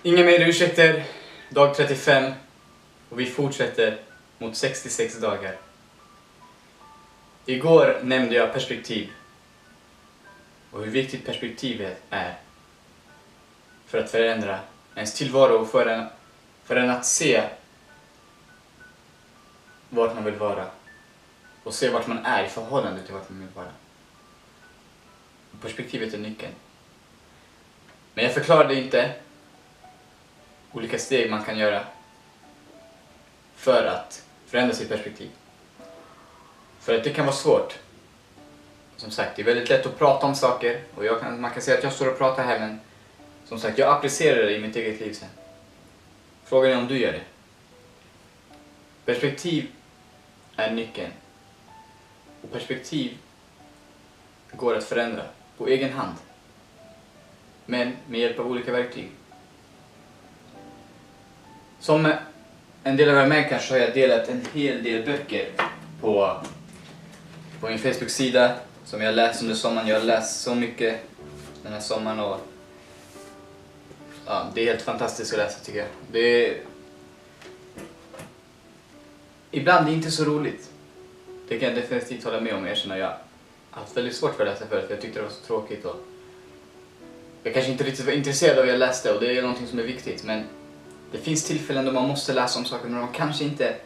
Inga mer ursäkter, dag 35 och vi fortsätter mot 66 dagar. Igår nämnde jag perspektiv och hur viktigt perspektivet är för att förändra ens tillvaro och för en att se vart man vill vara och se vart man är i förhållande till vart man vill vara. Perspektivet är nyckeln. Men jag förklarade inte olika steg man kan göra för att förändra sitt perspektiv. För att det kan vara svårt. Som sagt, det är väldigt lätt att prata om saker och man kan säga att jag står och pratar här, men som sagt, jag applicerar det i mitt eget liv sen. Frågan är om du gör det. Perspektiv är nyckeln. Och perspektiv går att förändra på egen hand. Men med hjälp av olika verktyg. Som en del av er med kanske har jag delat en hel del böcker på min Facebook-sida som jag läst under sommaren. Jag har läst så mycket den här sommaren och ja, det är helt fantastiskt att läsa, tycker jag. Det är ibland är det inte så roligt. Det kan jag definitivt hålla med om. Jag känner jag har haft väldigt svårt för att läsa förut, för jag tyckte det var så tråkigt och jag kanske inte riktigt var intresserad av vad jag läste, och det är någonting som är viktigt, men det finns tillfällen då man måste läsa om saker men man kanske inte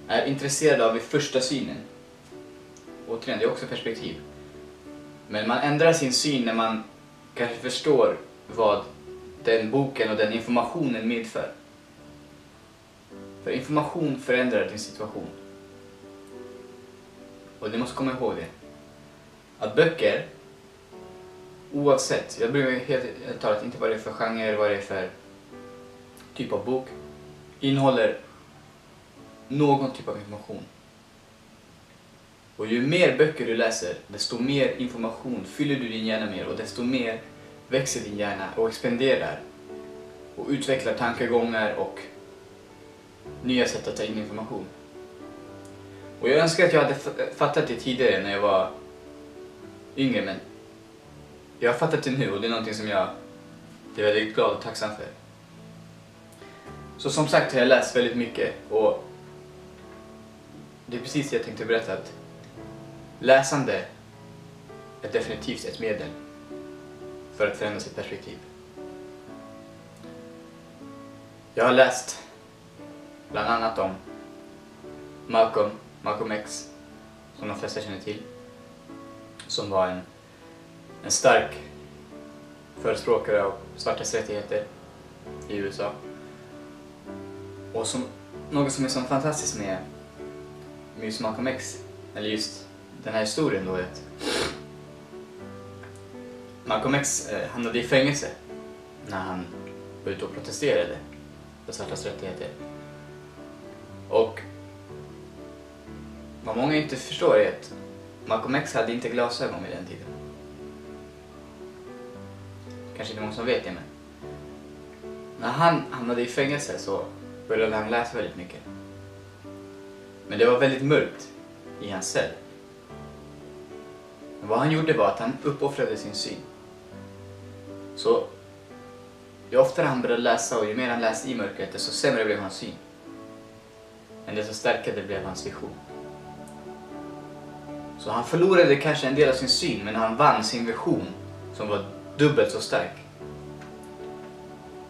är intresserad av i första synen. Återigen, det är också perspektiv. Men man ändrar sin syn när man kanske förstår vad den boken och den informationen medför. För information förändrar din situation. Och du måste komma ihåg det. Att böcker, oavsett, jag bryr mig helt talat inte vad det är för genre, vad det är för typ av bok, innehåller någon typ av information. Och ju mer böcker du läser, desto mer information fyller du din hjärna med, och desto mer växer din hjärna och expanderar och utvecklar tankegångar och nya sätt att ta in information. Och jag önskar att jag hade fattat det tidigare när jag var yngre, men jag har fattat det nu och det är någonting som jag är väldigt glad och tacksam för. Så som sagt har jag läst väldigt mycket, och det är precis det jag tänkte berätta, att läsande är definitivt ett medel för att förändra sitt perspektiv. Jag har läst bland annat om Malcolm X, som de flesta känner till, som var en stark förespråkare av svartas rättigheter i USA. Och något som är så fantastiskt med just Malcolm X, eller just den här historien då, är att Malcolm X hamnade i fängelse när han var ute och protesterade för svartas rättigheter. Och vad många inte förstår är att Malcolm X hade inte glasögon vid den tiden. Kanske inte många som vet det, men när han hamnade i fängelse så började han läsa väldigt mycket. Men det var väldigt mörkt i hans cell. Men vad han gjorde var att han uppoffrade sin syn. Så ju oftare han började läsa och ju mer han läste i mörkret, desto sämre blev hans syn. Men desto starkare blev hans vision. Så han förlorade kanske en del av sin syn, men han vann sin vision som var dubbelt så stark.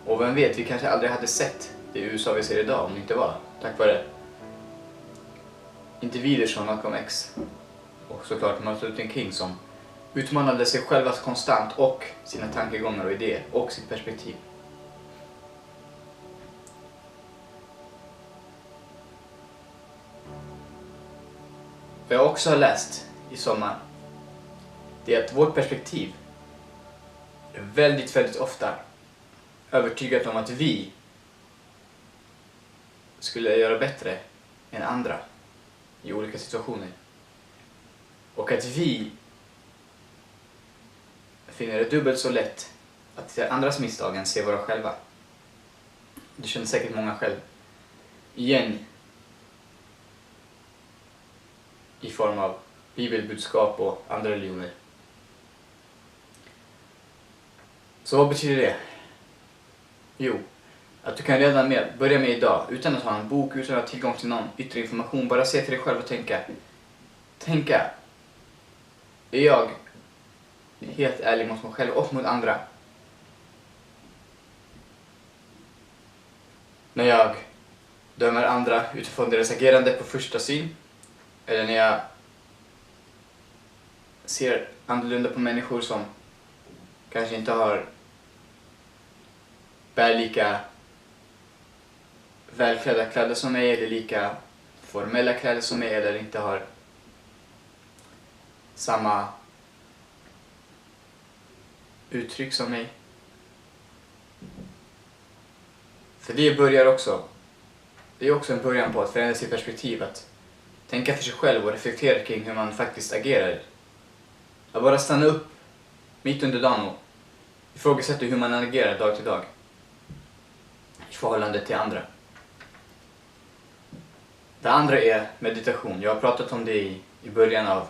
Och vem vet, vi kanske aldrig hade sett det USA vi ser idag om det inte var tack vare individer som Malcolm X och såklart Martin Luther King, som utmanade sig själva konstant och sina tankegångar och idéer och sitt perspektiv. Vad jag också har läst i sommar, det är att vårt perspektiv är väldigt ofta övertygat om att vi skulle göra bättre än andra i olika situationer. Och att vi finner det dubbelt så lätt att se andras misstag än se våra själva. Det känner säkert många själv igen i form av bibelbudskap och andra religioner. Så vad betyder det? Jo, Att du kan redan börja med idag, utan att ha en bok, utan att ha tillgång till någon yttre information. Bara se till dig själv och tänka. Är jag helt ärlig mot mig själv och mot andra? När jag dömer andra utifrån deras agerande på första syn. Eller när jag ser annorlunda på människor som kanske inte bär lika välklädda kläder som mig, eller lika formella kläder som mig, eller inte har samma uttryck som mig. För det är också en början på att förändra sitt perspektiv, att tänka för sig själv och reflektera kring hur man faktiskt agerar. Att bara stanna upp mitt under dagen och ifrågasätta hur man agerar dag till dag i förhållande till andra. Det andra är meditation. Jag har pratat om det i början av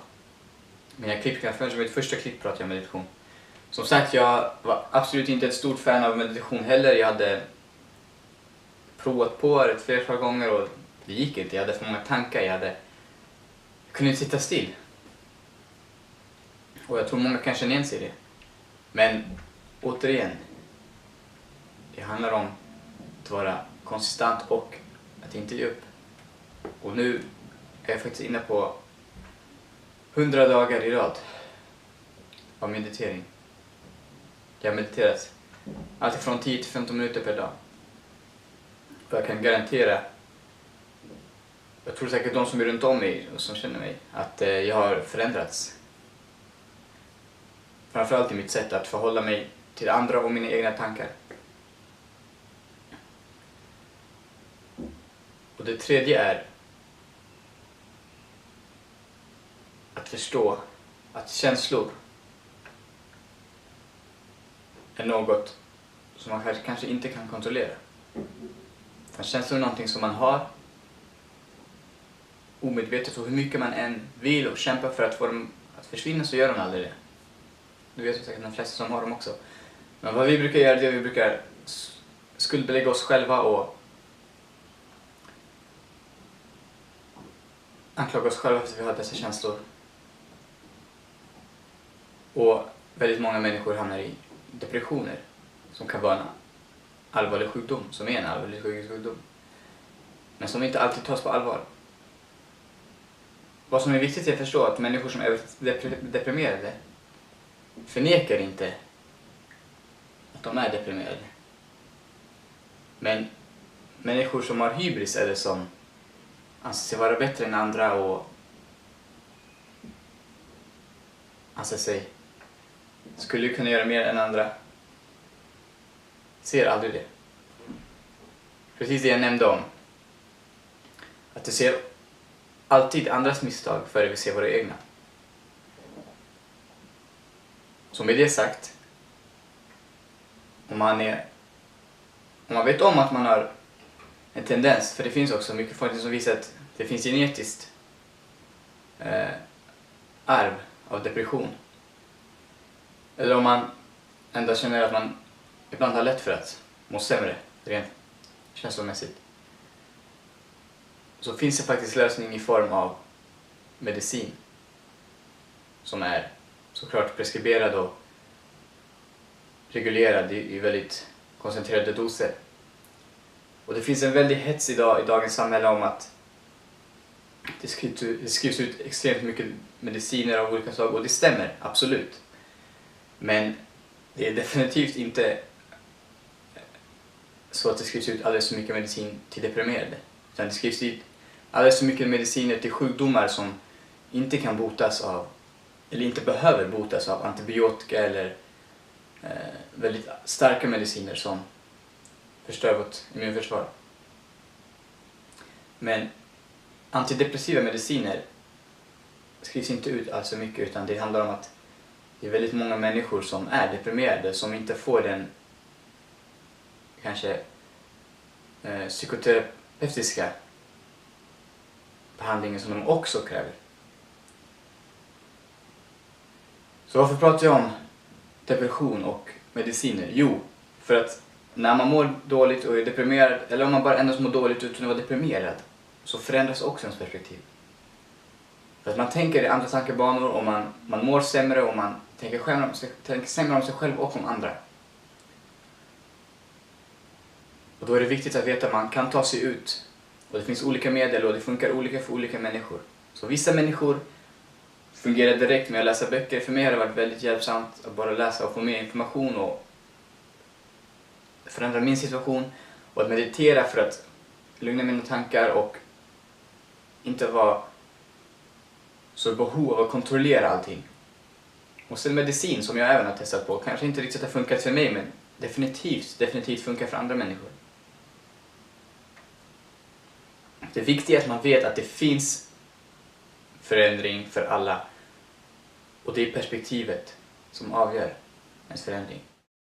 mina klipp. Kanske mitt första klipp pratade jag om meditation. Som sagt, jag var absolut inte ett stort fan av meditation heller. Jag hade provat på det ett flertal gånger och det gick inte. Jag hade för många tankar. Jag kunde inte sitta still. Och jag tror många kan känna igen sig i det. Men återigen, det handlar om att vara konsistent och att inte ge upp. Och nu är jag faktiskt inne på 100 dagar i rad av meditering. Jag har mediterat allt från 10 till 15 minuter per dag. Och jag kan garantera, jag tror säkert de som är runt om mig och som känner mig, att jag har förändrats. Framförallt i mitt sätt att förhålla mig till andra och mina egna tankar. Och det tredje är att förstå att känslor är något som man kanske inte kan kontrollera. För känslor är någonting som man har omedvetet, och hur mycket man än vill och kämpar för att få dem att försvinna, så gör de aldrig det. Du vet säkert de flesta som har dem också. Men vad vi brukar göra är att vi brukar skuldbelägga oss själva och anklaga oss själva för att vi har dessa känslor. Och väldigt många människor hamnar i depressioner som kan vara en allvarlig sjukdom, som är en allvarlig sjukdom. Men som inte alltid tas på allvar. Vad som är viktigt är att förstå att människor som är deprimerade förnekar inte att de är deprimerade. Men människor som har hybris, eller som anser sig vara bättre än andra och anser sig skulle kunna göra mer än andra, ser aldrig det. Precis det jag nämnde om. Att du ser alltid andras misstag före vi ser våra egna. Så med det sagt, om man vet om att man har en tendens, för det finns också mycket forskning som visar att det finns genetiskt arv av depression. Eller om man ändå känner att man ibland har lätt för att må sämre rent känslomässigt, så finns det faktiskt lösning i form av medicin som är såklart preskriberad och regulerad i väldigt koncentrerade doser. Och det finns en väldig hets idag i dagens samhälle om att det skrivs ut extremt mycket mediciner av olika slag, och det stämmer, absolut. Men det är definitivt inte så att det skrivs ut alldeles för mycket medicin till deprimerade. Utan det skrivs ut alldeles för mycket mediciner till sjukdomar som inte kan botas av, eller inte behöver botas av, antibiotika eller väldigt starka mediciner som förstör vårt immunförsvar. Men antidepressiva mediciner skrivs inte ut alls så mycket, utan det handlar om att det är väldigt många människor som är deprimerade som inte får den kanske psykoterapeutiska behandlingen som de också kräver. Så varför pratar jag om depression och mediciner? Jo, för att när man mår dåligt och är deprimerad, eller om man bara endast mår dåligt utan att vara deprimerad, så förändras också ens perspektiv. För att man tänker i andra tankebanor och man mår sämre och man tänker sämre om sig själv och om andra. Och då är det viktigt att veta att man kan ta sig ut. Och det finns olika medel och det funkar olika för olika människor. Så vissa människor fungerar direkt med att läsa böcker. För mig har det varit väldigt hjälpsamt att bara läsa och få mer information och förändra min situation. Och att meditera för att lugna mina tankar och inte vara så i behov av att kontrollera allting. Och sen medicin som jag även har testat på kanske inte riktigt har funkat för mig, men definitivt funkar för andra människor. Det viktiga är att man vet att det finns förändring för alla. Och det är perspektivet som avgör ens förändring.